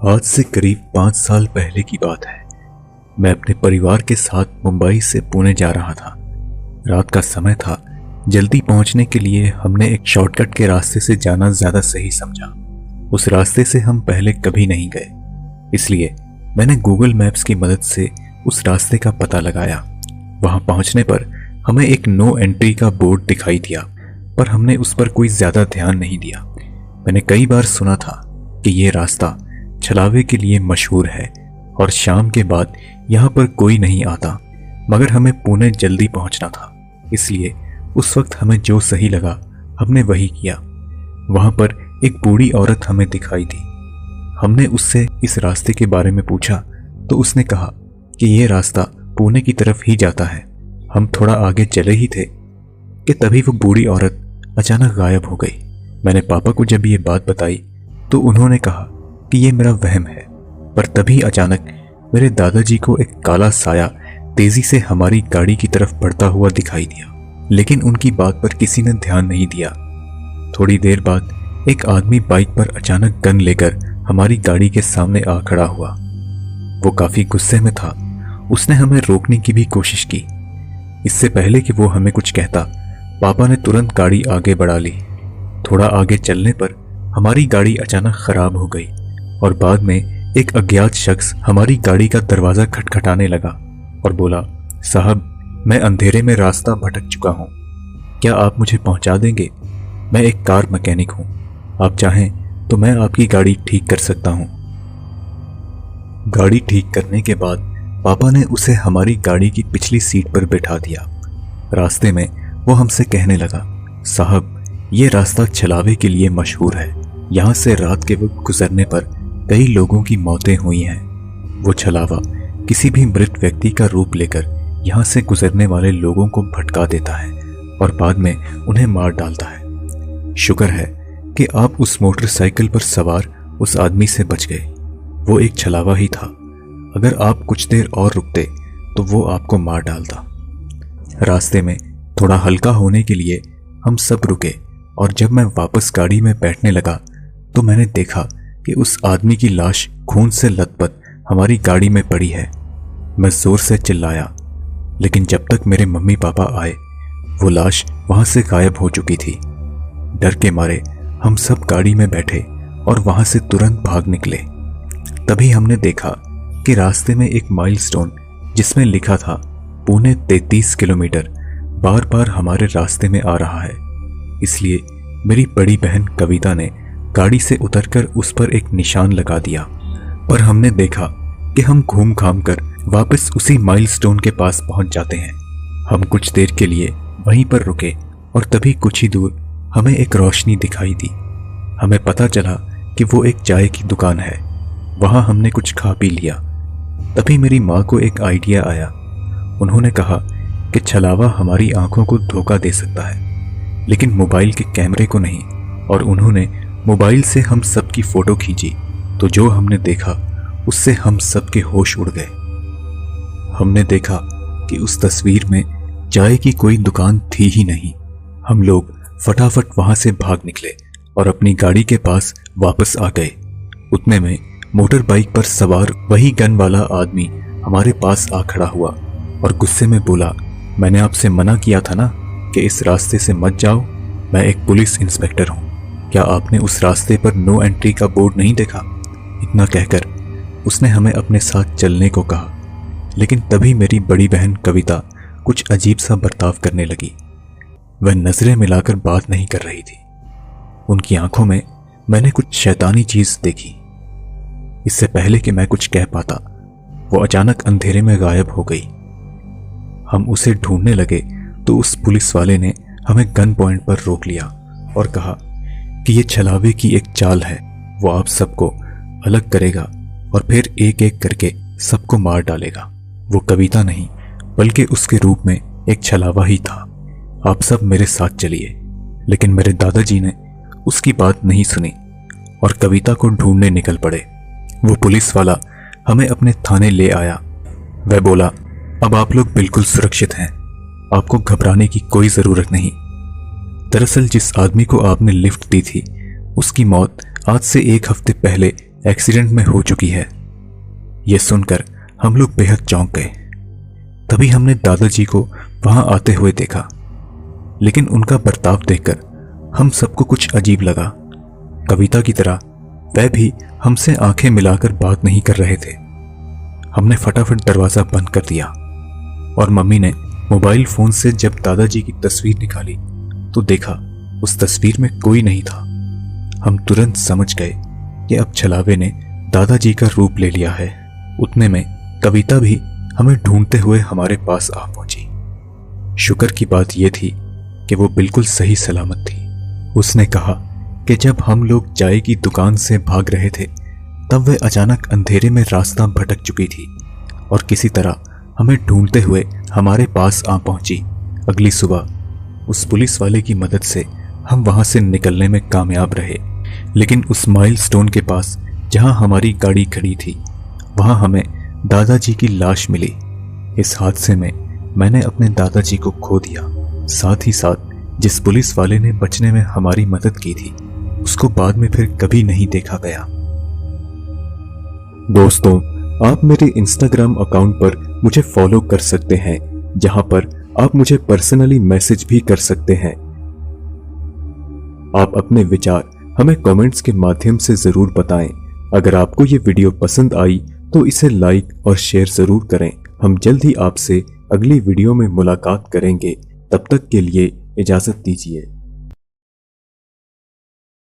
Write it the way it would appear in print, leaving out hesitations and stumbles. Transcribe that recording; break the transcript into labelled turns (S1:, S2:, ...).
S1: आज से करीब 5 साल पहले की बात है। मैं अपने परिवार के साथ मुंबई से पुणे जा रहा था। रात का समय था। जल्दी पहुंचने के लिए हमने एक शॉर्टकट के रास्ते से जाना ज्यादा सही समझा। उस रास्ते से हम पहले कभी नहीं गए, इसलिए मैंने गूगल मैप्स की मदद से उस रास्ते का पता लगाया। वहां पहुंचने पर हमें एक नो एंट्री का बोर्ड दिखाई दिया, पर हमने उस पर कोई ज्यादा ध्यान नहीं दिया। मैंने कई बार सुना था कि ये रास्ता छलावे के लिए मशहूर है और शाम के बाद यहाँ पर कोई नहीं आता, मगर हमें पुणे जल्दी पहुंचना था, इसलिए उस वक्त हमें जो सही लगा हमने वही किया। वहां पर एक बूढ़ी औरत हमें दिखाई दी। हमने उससे इस रास्ते के बारे में पूछा तो उसने कहा कि यह रास्ता पुणे की तरफ ही जाता है। हम थोड़ा आगे चले ही थे कि तभी वो बूढ़ी औरत अचानक गायब हो गई। मैंने पापा को जब ये बात बताई तो उन्होंने कहा कि ये मेरा वहम है, पर तभी अचानक मेरे दादाजी को एक काला साया तेजी से हमारी गाड़ी की तरफ बढ़ता हुआ दिखाई दिया, लेकिन उनकी बात पर किसी ने ध्यान नहीं दिया। थोड़ी देर बाद एक आदमी बाइक पर अचानक गन लेकर हमारी गाड़ी के सामने आ खड़ा हुआ। वो काफी गुस्से में था। उसने हमें रोकने की भी कोशिश की। इससे पहले कि वो हमें कुछ कहता, पापा ने तुरंत गाड़ी आगे बढ़ा ली। थोड़ा आगे चलने पर हमारी गाड़ी अचानक खराब हो गई और बाद में एक अज्ञात शख्स हमारी गाड़ी का दरवाजा खटखटाने लगा और बोला, साहब, मैं अंधेरे में रास्ता भटक चुका हूं, क्या आप मुझे पहुंचा देंगे? मैं एक कार मैकेनिक हूं, आप चाहें तो मैं आपकी गाड़ी ठीक कर सकता हूं। गाड़ी ठीक करने के बाद पापा ने उसे हमारी गाड़ी की पिछली सीट पर बैठा दिया। रास्ते में वो हमसे कहने लगा, साहब, ये रास्ता छलावे के लिए मशहूर है। यहाँ से रात के वक्त गुजरने पर कई लोगों की मौतें हुई हैं। वो छलावा किसी भी मृत व्यक्ति का रूप लेकर यहाँ से गुजरने वाले लोगों को भटका देता है और बाद में उन्हें मार डालता है। शुक्र है कि आप उस मोटरसाइकिल पर सवार उस आदमी से बच गए। वो एक छलावा ही था। अगर आप कुछ देर और रुकते तो वो आपको मार डालता। रास्ते में थोड़ा हल्का होने के लिए हम सब रुके और जब मैं वापस गाड़ी में बैठने लगा तो मैंने देखा कि उस आदमी की लाश खून से लथपथ हमारी गाड़ी में पड़ी है। मैं जोर से चिल्लाया, लेकिन जब तक मेरे मम्मी पापा आए वो लाश वहां से गायब हो चुकी थी। डर के मारे हम सब गाड़ी में बैठे और वहां से तुरंत भाग निकले। तभी हमने देखा कि रास्ते में एक माइलस्टोन जिसमें लिखा था पुणे 33 किलोमीटर बार बार हमारे रास्ते में आ रहा है। इसलिए मेरी बड़ी बहन कविता ने गाड़ी से उतरकर उस पर एक निशान लगा दिया, पर हमने देखा कि हम घूम घाम कर वापस उसी माइलस्टोन के पास पहुंच जाते हैं। हम कुछ देर के लिए वहीं पर रुके और तभी कुछ ही दूर हमें एक रोशनी दिखाई दी। हमें पता चला कि वो एक चाय की दुकान है। वहां हमने कुछ खा पी लिया। तभी मेरी माँ को एक आइडिया आया। उन्होंने कहा कि छलावा हमारी आंखों को धोखा दे सकता है, लेकिन मोबाइल के कैमरे को नहीं, और उन्होंने मोबाइल से हम सब की फोटो खींची तो जो हमने देखा उससे हम सब के होश उड़ गए। हमने देखा कि उस तस्वीर में चाय की कोई दुकान थी ही नहीं। हम लोग फटाफट वहां से भाग निकले और अपनी गाड़ी के पास वापस आ गए। उतने में मोटर बाइक पर सवार वही गन वाला आदमी हमारे पास आ खड़ा हुआ और गुस्से में बोला, मैंने आपसे मना किया था ना कि इस रास्ते से मत जाओ। मैं एक पुलिस इंस्पेक्टर हूं, क्या आपने उस रास्ते पर नो एंट्री का बोर्ड नहीं देखा? इतना कहकर उसने हमें अपने साथ चलने को कहा, लेकिन तभी मेरी बड़ी बहन कविता कुछ अजीब सा बर्ताव करने लगी। वह नजरें मिलाकर बात नहीं कर रही थी। उनकी आंखों में मैंने कुछ शैतानी चीज देखी। इससे पहले कि मैं कुछ कह पाता वो अचानक अंधेरे में गायब हो गई। हम उसे ढूंढने लगे तो उस पुलिस वाले ने हमें गन पॉइंट पर रोक लिया और कहा कि ये छलावे की एक चाल है। वो आप सबको अलग करेगा और फिर एक एक करके सबको मार डालेगा। वो कविता नहीं बल्कि उसके रूप में एक छलावा ही था। आप सब मेरे साथ चलिए। लेकिन मेरे दादाजी ने उसकी बात नहीं सुनी और कविता को ढूंढने निकल पड़े। वो पुलिस वाला हमें अपने थाने ले आया। वह बोला, अब आप लोग बिल्कुल सुरक्षित हैं, आपको घबराने की कोई जरूरत नहीं। दरअसल जिस आदमी को आपने लिफ्ट दी थी उसकी मौत आज से 1 हफ्ते पहले एक्सीडेंट में हो चुकी है। यह सुनकर हम लोग बेहद चौंक गए। तभी हमने दादाजी को वहां आते हुए देखा, लेकिन उनका बर्ताव देखकर हम सबको कुछ अजीब लगा। कविता की तरह वह भी हमसे आंखें मिलाकर बात नहीं कर रहे थे। हमने फटाफट दरवाजा बंद कर दिया और मम्मी ने मोबाइल फोन से जब दादाजी की तस्वीर निकाली तो देखा उस तस्वीर में कोई नहीं था। हम तुरंत समझ गए कि अब छलावे ने दादाजी का रूप ले लिया है। उतने में कविता भी हमें ढूंढते हुए हमारे पास आ पहुंची। शुक्र की बात यह थी कि वो बिल्कुल सही सलामत थी। उसने कहा कि जब हम लोग चाय की दुकान से भाग रहे थे तब वह अचानक अंधेरे में रास्ता भटक चुकी थी और किसी तरह हमें ढूंढते हुए हमारे पास आ पहुंची। अगली सुबह उस पुलिस वाले की मदद से हम वहां से निकलने में कामयाब रहे, लेकिन उस माइलस्टोन के पास जहां हमारी गाड़ी खड़ी थी वहां हमें दादाजी की लाश मिली। इस हादसे में मैंने अपने दादाजी को खो दिया। साथ ही साथ जिस पुलिस वाले ने बचने में हमारी मदद की थी उसको बाद में फिर कभी नहीं देखा गया। दोस्तों, आप मेरे इंस्टाग्राम अकाउंट पर मुझे फॉलो कर सकते हैं, जहां पर आप मुझे पर्सनली मैसेज भी कर सकते हैं। आप अपने विचार हमें कमेंट्स के माध्यम से जरूर बताएं। अगर आपको ये वीडियो पसंद आई तो इसे लाइक और शेयर जरूर करें। हम जल्द ही आपसे अगली वीडियो में मुलाकात करेंगे। तब तक के लिए इजाजत दीजिए।